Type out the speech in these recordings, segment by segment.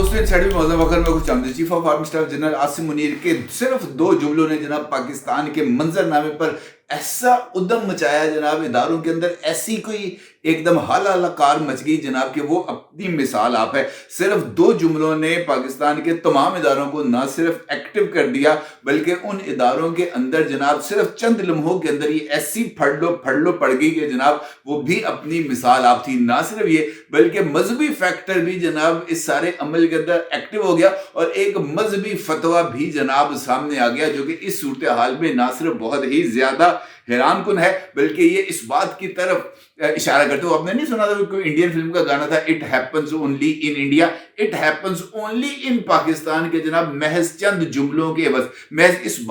दोस्तों इन साइड भी मौजूद वक्त में कुछ आमद chief of army staff general Asim Munir के सिर्फ 2 जुमलों ने जनाब पाकिस्तान के मंजरनामे पर ऐसा उद्यम मचाया जनाब, इदारों के अंदर ऐसी कोई एकदम हालाकार मच गई जनाब कि वो अपनी मिसाल आप है। सिर्फ 2 जुमलों ने पाकिस्तान के तमाम इदारों को ना सिर्फ एक्टिव कर दिया बल्कि उन इदारों के अंदर जनाब सिर्फ चंद लम्हों के अंदर ये ऐसी फड़ लो पड़ गई कि जनाब वो भी अपनी मिसाल आप थी। ना सिर्फ ये बल्कि मजहबी फैक्टर भी जनाब इस सारे अमल के अंदर एक्टिव हो गया और एक मजहबी फतवा भी जनाब सामने आ गया, जो कि इस सूरत हाल में ना सिर्फ बहुत ही ज्यादा हैरान कुन है बल्कि ये इस बात की तरफ इशारा करते हो। आपने नहीं सुना था कोई इंडियन फिल्म का गाना था, it happens only in India, it happens only in Pakistan के जनाब महज चंद जुमलों के बस महज इस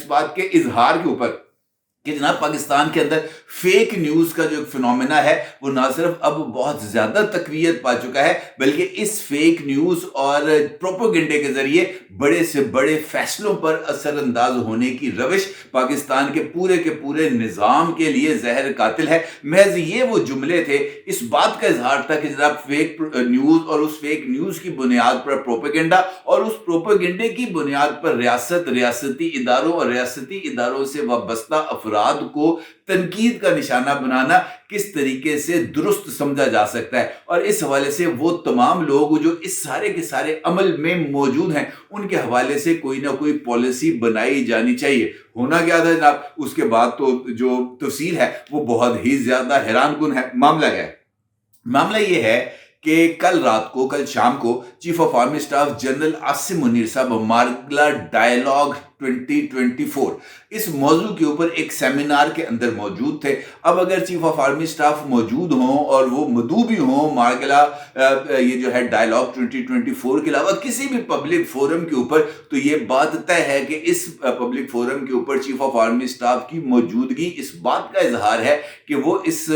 बात के इजहार के ऊपर कि जनाब पाकिस्तान के अंदर फेक न्यूज का जो फिनोमेना है वो ना सिर्फ अब बहुत ज्यादा तकवीयत पा चुका है बल्कि इस फेक न्यूज और प्रोपेगेंडे के जरिए बड़े से बड़े फैसलों पर असरअंदाज होने की रविश पाकिस्तान के पूरे निजाम के लिए जहर कातिल है। महज ये वो जुमले थे, इस बात का इजहार था कि जनाब फेक न्यूज और उस फेक न्यूज की बुनियाद पर प्रोपेगेंडा और उस प्रोपेगेंडे की बुनियाद पर रियासती इदारों और रियासती इदारों से वाबस्ता अफराद को तनकीद का निशाना बनाना किस तरीके से दुरुस्त समझा जा सकता है। और इस हवाले से वो तमाम लोग जो इस सारे के सारे अमल में मौजूद हैं उनके हवाले से कोई ना कोई पॉलिसी बनाई जानी चाहिए। होना क्या था जनाब, उसके बाद तो जो तफसील है वो बहुत ही ज्यादा हैरान कुन है। मामला ये है कि कल शाम को chief of army staff general Asim Munir साहब मारगला डायलॉग 2024 इस मौजू के ऊपर एक सेमिनार के अंदर मौजूद थे। अब अगर चीफ ऑफ आर्मी स्टाफ मौजूद हों और वो मदऊ भी हों मारगला ये जो है डायलॉग 2024 के अलावा किसी भी पब्लिक फोरम के ऊपर, तो ये बात तय है कि इस पब्लिक फोरम के ऊपर चीफ ऑफ आर्मी स्टाफ की मौजूदगी इस बात का इजहार है कि वो इस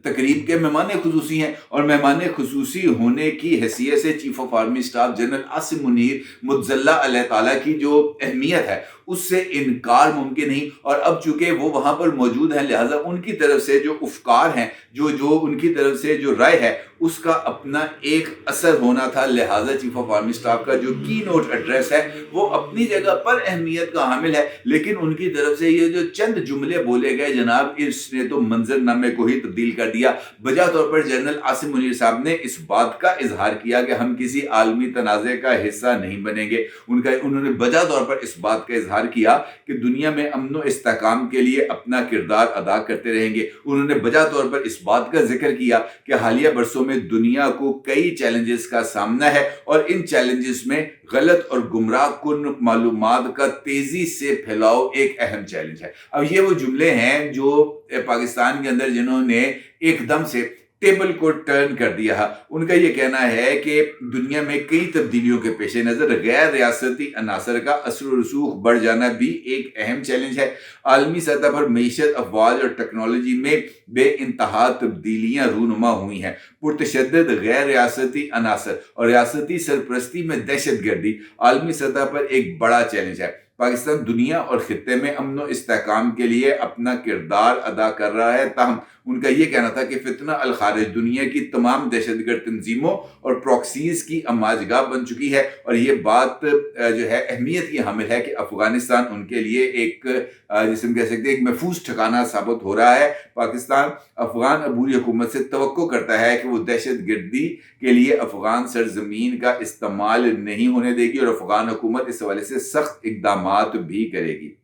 तकरीब के मेहमान खुसूसी हैं और मेहमान खुसूसी होने की हैसियत से chief of army staff general Asim Munir मुज्जल्ला अल्लाह ताला की जो अहमियत है उससे इनकार मुमकिन नहीं। और अब चूंकि वो वहां पर मौजूद हैं लिहाजा उनकी तरफ से जो अफकार हैं जो उनकी तरफ से जो राय है उसका अपना एक असर होना था। लिहाजा चीफ ऑफ आर्मी स्टाफ का जो की नोट एड्रेस है वो अपनी जगह पर अहमियत का हामिल है, लेकिन उनकी तरफ से ये जो चंद जुमले बोले गए जनाब इसने तो मंजरनामे को ही तब्दील कर दिया। बजा तौर पर जनरल आसिम मुनीर साहब ने इस बात का इजहार किया कि हम किसी आलमी तनाज़े का हिस्सा नहीं बनेंगे। उन्होंने बजा तौर पर इस बात का इजहार किया कि दुनिया में अमन व इस्तेहकाम के लिए अपना किरदार अदा करते रहेंगे। उन्होंने बजा तौर पर इस बात का जिक्र किया कि हालिया बरसों में दुनिया को कई चैलेंजेस का सामना है और इन चैलेंजेस में गलत और गुमराह कुन मालूमात का तेजी से फैलाव एक अहम चैलेंज है। अब ये वो जुमले हैं जो पाकिस्तान के अंदर जिन्होंने एकदम से टेबल को टर्न कर दिया। उनका यह कहना है कि दुनिया में कई तब्दीलियों के पेश नजर गैर रियासती अनासर का असर रसूख बढ़ जाना भी एक अहम चैलेंज है। आलमी सतह पर मईशत, अफवाज और टेक्नोलॉजी में बेइंतहा तब्दीलियां रूनुमा हुई हैं। पुरतशद्दद गैर रियासती अनासर और रियासती सरपरस्ती में दहशत गर्दी आलमी सतह पर एक बड़ा चैलेंज है। पाकिस्तान दुनिया और खित्ते में अमन व इस्तेहकाम के लिए अपना किरदार अदा कर रहा है। ताहम उनका यह कहना था कि फितना अल खारिज दुनिया की तमाम दहशतगर्द तंजीमों और प्रॉक्सीज की अमाजगाह बन चुकी है और ये बात जो है अहमियत की हामिल है कि अफगानिस्तान उनके लिए एक जिसे हम कह सकते हैं एक महफूज ठिकाना साबित हो रहा है। पाकिस्तान अफगान अबूरी हुकूमत से तवक्को करता है कि वो दहशत गर्दी के लिए अफगान सरजमीन का इस्तेमाल नहीं होने देगी और अफगान हुकूमत इस हवाले से सख्त इकदाम भी करेगी।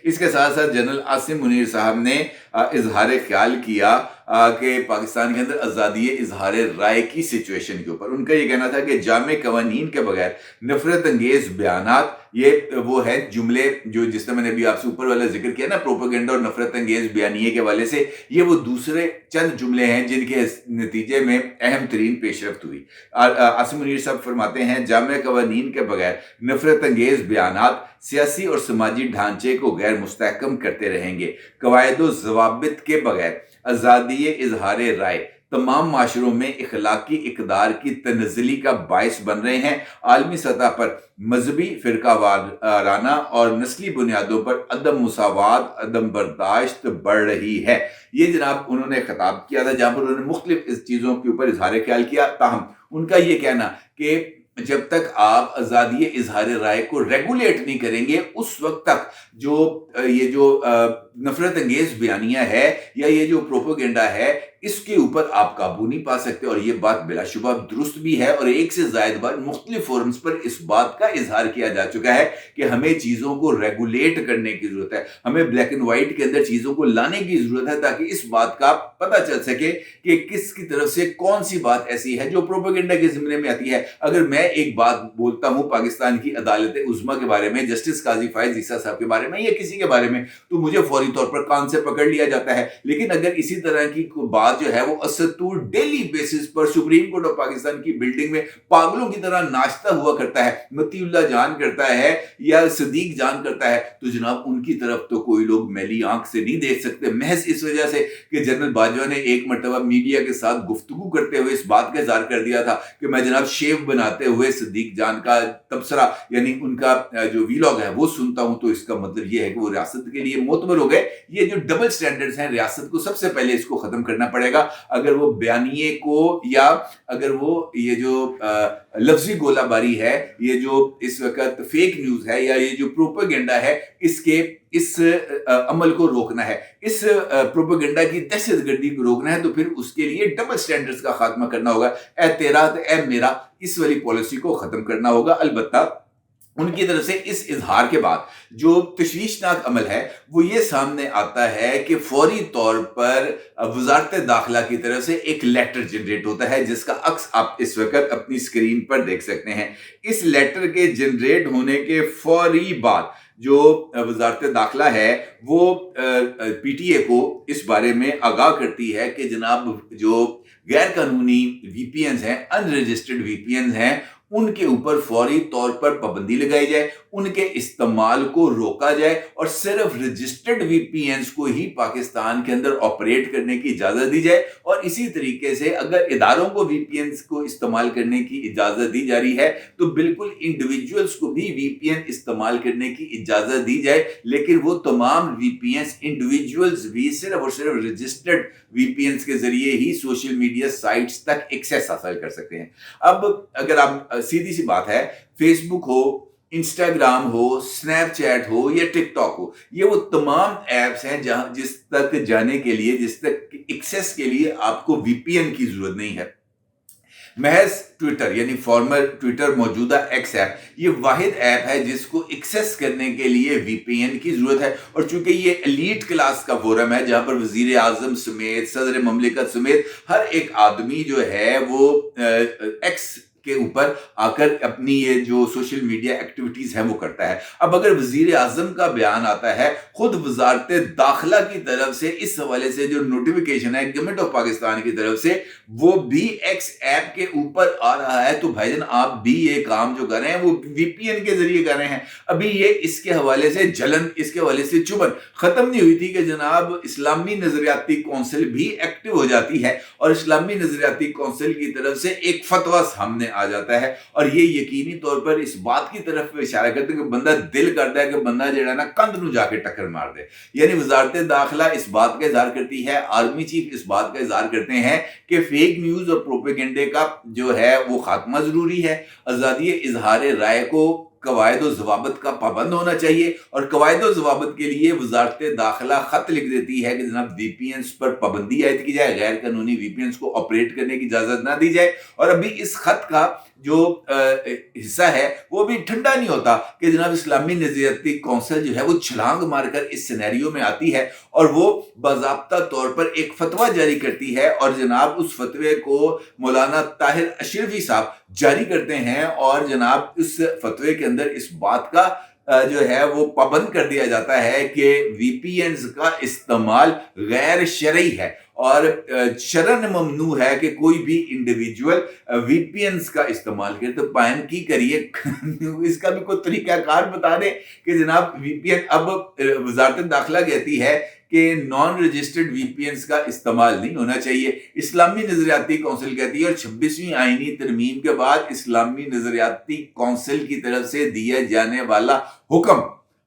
इसके साथ साथ जनरल आसिम मुनीर साहब ने इजहार ख्याल किया कि पाकिस्तान के अंदर आज़ादी इजहार राय की सिचुएशन के ऊपर उनका यह कहना था कि जामे कवानीन के बगैर नफरत अंगेज बयानात, ये वो है जुमले जो जिसने मैंने अभी आपसे ऊपर वाला जिक्र किया ना प्रोपेगेंडा और नफरत अंगेज बयानिए के वाले से, ये वो दूसरे चंद जुमले हैं जिनके नतीजे में अहम तरीन पेशरफ्त हुई। आसिम मुनीर साहब फरमाते हैं जामे कवानीन के बगैर नफरत अंगेज बयानात सियासी और समाजी ढांचे को गैर मुस्तहकम करते रहेंगे। कवायद व ज़वाबित के बगैर आज़ादी इजहार राय तमाम माशरों में इखलाकी इक़दार की तनज़्ज़ुली का बाइस बन रहे हैं। आलमी सतह पर मजहबी फ़िरक़ावाराना और नस्ली बुनियादों पर अदम मुसावात, अदम बर्दाश्त बढ़ रही है। ये जनाब उन्होंने खिताब किया था, जहाँ पर उन्होंने मुख्तलिफ इस चीज़ों के ऊपर इज़हार ख्याल किया। ताहम उनका ये कहना कि जब तक आप आज़ादी इज़हार राय को रेगुलेट नहीं करेंगे, उस वक्त तक ये जो नफरत अंगेज बयानियाँ है या ये जो प्रोपोगेंडा है, इसके ऊपर आप काबू नहीं पा सकते। और ये बात बिलाशुबा दुरुस्त भी है, और एक से ज़ायद बार मुख्तलिफ फोरम्स पर इस बात का इजहार किया जा चुका है कि हमें चीज़ों को रेगुलेट करने की ज़रूरत है, हमें ब्लैक एंड वाइट के अंदर चीज़ों को लाने की ज़रूरत है, ताकि इस बात का पता चल सके कि किसकी तरफ से कौन सी बात ऐसी है जो प्रोपोगेंडा के ज़िम्मे में आती है। अगर मैं एक बात बोलता हूँ पाकिस्तान की अदालत उज़्मा के बारे में, जस्टिस काजी फायज़ ईसा साहब के बारे में या किसी के बारे में, तो मुझे फौरी तौर पर कान से पकड़ लिया जाता है। लेकिन अगर इसी तरह की बात जो है वो असतूर डेली बेसिस पर सुप्रीम कोर्ट ऑफ पाकिस्तान की बिल्डिंग में पागलों की तरह नाचता हुआ करता है, मतीउल्लाह जान करता है या सदीक जान करता है, तो जनाब उनकी तरफ तो कोई लोग मैली आंख से नहीं देख सकते, महज इस वजह से कि जनरल बाजवा ने एक मरतबा मीडिया के साथ गुफ्तगू करते हुए इस बात का इज़हार कर दिया था कि मैं जनाब शेव बनाते हुए सदीक जान का तबसरा यानी उनका जो वीलॉग है वो सुनता हूं, तो इसका मतलब ये है कि वो रियासत के लिए मोतबर हो गए। ये जो डबल स्टैंडर्ड्स हैं, रियासत को सबसे पहले इसको खत्म करना पड़ेगा। अगर वो बयानिए को या अगर वो ये जो लफ्जी गोलाबारी है, ये जो इस वक्त फेक न्यूज है या ये जो प्रोपेगेंडा है, इस अमल को रोकना है, इस प्रोपेगेंडा की दहशतगर्दी को रोकना है, तो फिर उसके लिए डबल स्टैंडर्ड्स का खात्मा करना होगा। ए तेरा तो ए मेरा, इस वाली पॉलिसी को खत्म करना होगा। अलबत्ता उनकी तरफ से इस इजहार के बाद जो तशवीशनाक अमल है वो ये सामने आता है कि फौरी तौर पर वजारत दाखिला की तरफ से एक लेटर जनरेट होता है, जिसका अक्स आप इस वक्त अपनी स्क्रीन पर देख सकते हैं। इस लेटर के जनरेट होने के फौरी बाद जो वजारत दाखिला है वो पीटीए को इस बारे में आगाह करती है कि जनाब जो गैर कानूनी वीपीएन हैं, अनरजिस्टर्ड वीपीएन हैं, उनके ऊपर फौरी तौर पर पाबंदी लगाई जाए, उनके इस्तेमाल को रोका जाए और सिर्फ रजिस्टर्ड वीपीएन्स को ही पाकिस्तान के अंदर ऑपरेट करने की इजाजत दी जाए। और इसी तरीके से अगर इदारों को वीपीएन्स को इस्तेमाल करने की इजाजत दी जा रही है, तो बिल्कुल इंडिविजुअल्स को भी वीपीएन इस्तेमाल करने की इजाजत दी जाए, लेकिन वो तमाम वीपीएन्स इंडिविजुअल्स भी सिर्फ और सिर्फ रजिस्टर्ड वीपीएन्स के जरिए ही सोशल मीडिया साइट्स तक एक्सेस हासिल कर सकते हैं। अब अगर आप सीधी सी बात है, फेसबुक हो, इंस्टाग्राम हो, स्नैपचैट हो या टिकटॉक हो, ये वो तमाम एप्स हैं जहां जिस तक जाने के लिए, जिस तक एक्सेस के लिए आपको वीपीएन की जरूरत नहीं है। महज ट्विटर यानी फॉर्मर ट्विटर मौजूदा एक्स ऐप, ये वाहिद ऐप है जिसको एक्सेस करने के लिए वीपीएन की जरूरत है। और चूंकि ये एलीट क्लास का फोरम है जहां पर वजीर आजम समेत, सदर ममलिकत समेत हर एक आदमी जो है वो एक्स के ऊपर आकर अपनी ये जो सोशल मीडिया एक्टिविटीज है वो करता है। अब अगर वजीर आजम का बयान आता है खुद वजारत दाखिला की तरफ से, इस हवाले से जो नोटिफिकेशन है गवर्नमेंट ऑफ पाकिस्तान की तरफ से, वो भी एक्स ऐप के ऊपर आ रहा है, तो भाईजान आप भी ये काम जो कर रहे हैं वो वीपीएन के जरिए कर रहे हैं। अभी ये इसके हवाले से जलन, इसके हवाले से चुभन खत्म नहीं हुई थी कि जनाब इस्लामी नजरियाती कौंसिल भी एक्टिव हो जाती है और इस्लामी नजरियाती कौंसिल की तरफ से एक फतवा सामने आ जाता है और ये यकीनी तौर पर इस बात की तरफ इशारा करते हैं कि बंदा दिल करता है कि बंदा जो है ना कंध नू जाके टक्कर मार दे। यानी वजारत दाखिला इस बात का इजहार करती है, आर्मी चीफ इस बात का इजहार करते हैं कि फेक न्यूज और प्रोपेगेंडे का जो है वो खात्मा जरूरी है। आजादी इजहार राय को कवायद व ज़वाबित का पाबंद होना चाहिए और कवायद व ज़वाबित के लिए वजारत दाखिला खत लिख देती है कि जनाब वीपीएन्स पर पाबंदी आयद की जाए, गैर कानूनी वीपीएन्स को ऑपरेट करने की इजाजत ना दी जाए। और अभी इस खत का जो हिस्सा है वो भी ठंडा नहीं होता कि जनाब इस्लामी नजरियाती कौंसिल जो है वो छलांग मारकर इस सिनेरियो में आती है और वो बाज़ाब्ता तौर पर एक फतवा जारी करती है और जनाब उस फतवे को मौलाना ताहिर अशरफी साहब जारी करते हैं और जनाब इस फतवे के अंदर इस बात का जो है वो पाबंद कर दिया जाता है कि वीपीएन्स का इस्तेमाल गैर शरई है और शरन ममनू है कि कोई भी इंडिविजुअल वीपीएन्स का इस्तेमाल करे। तो पायन की करिए इसका भी कोई तरीकाकार बता दें कि जनाब वीपीएन, अब वजारत दाखिला कहती है کہ نان رجسٹرڈ وی پی اینز کا استعمال نہیں ہونا چاہیے. اسلامی نظریاتی کونسل کہتی ہے اور 26ویں آئینی ترمیم کے بعد اسلامی نظریاتی کونسل کی طرف سے دیا جانے والا حکم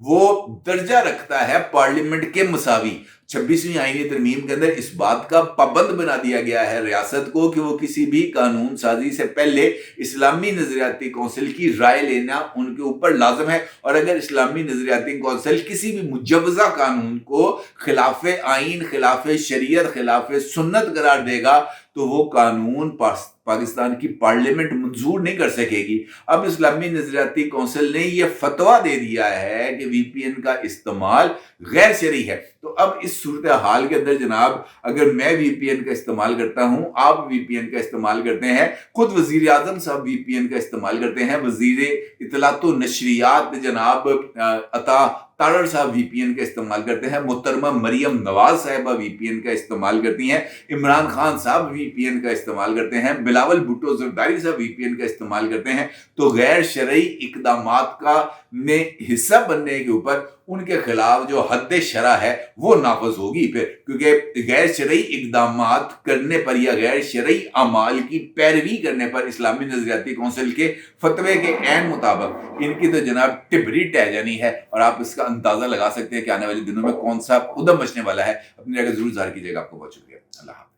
وہ درجہ رکھتا ہے پارلیمنٹ کے مساوی. 26ویں آئینی ترمیم کے اندر اس بات کا پابند بنا دیا گیا ہے ریاست کو کہ وہ کسی بھی قانون سازی سے پہلے اسلامی نظریاتی کونسل کی رائے لینا ان کے اوپر لازم ہے, اور اگر اسلامی نظریاتی کونسل کسی بھی مجوزہ قانون کو خلاف آئین, خلاف شریعت, خلاف سنت قرار دے گا تو وہ قانون پاکستان کی پارلیمنٹ منظور نہیں کر سکے گی. اب اسلامی نظریاتی کونسل نے یہ فتویٰ دے دیا ہے کہ وی پی این کا استعمال غیر شرعی ہے. تو اب اس صورتحال کے اندر جناب اگر میں وی پی این کا استعمال کرتا ہوں, آپ وی پی این کا استعمال کرتے ہیں, خود وزیر اعظم صاحب وی پی این کا استعمال کرتے ہیں, وزیر اطلاعات و نشریات جناب عطا تارڑ صاحب وی پی این کا استعمال کرتے ہیں, محترمہ مریم نواز صاحبہ وی پی این کا استعمال کرتی ہیں, عمران خان صاحب وی پی این کا استعمال کرتے ہیں, بلاول بھٹو زرداری صاحب وی پی این کا استعمال کرتے ہیں. تو غیر شرعی اقدامات کا میں حصہ بننے کے اوپر ان کے خلاف جو حد شرع ہے وہ نافذ ہوگی پھر, کیونکہ غیر شرعی اقدامات کرنے پر یا غیر شرعی اعمال کی پیروی کرنے پر اسلامی نظریاتی کونسل کے فتوے کے عین مطابق ان کی تو جناب ٹبری ٹہ جانی ہے, اور آپ اس کا اندازہ لگا سکتے ہیں کہ آنے والے دنوں میں کون سا ادھم مچنے والا ہے. اپنی جگہ ضرور ظاہر کیجیے گا. آپ کو بہت شکریہ. اللہ حافظ.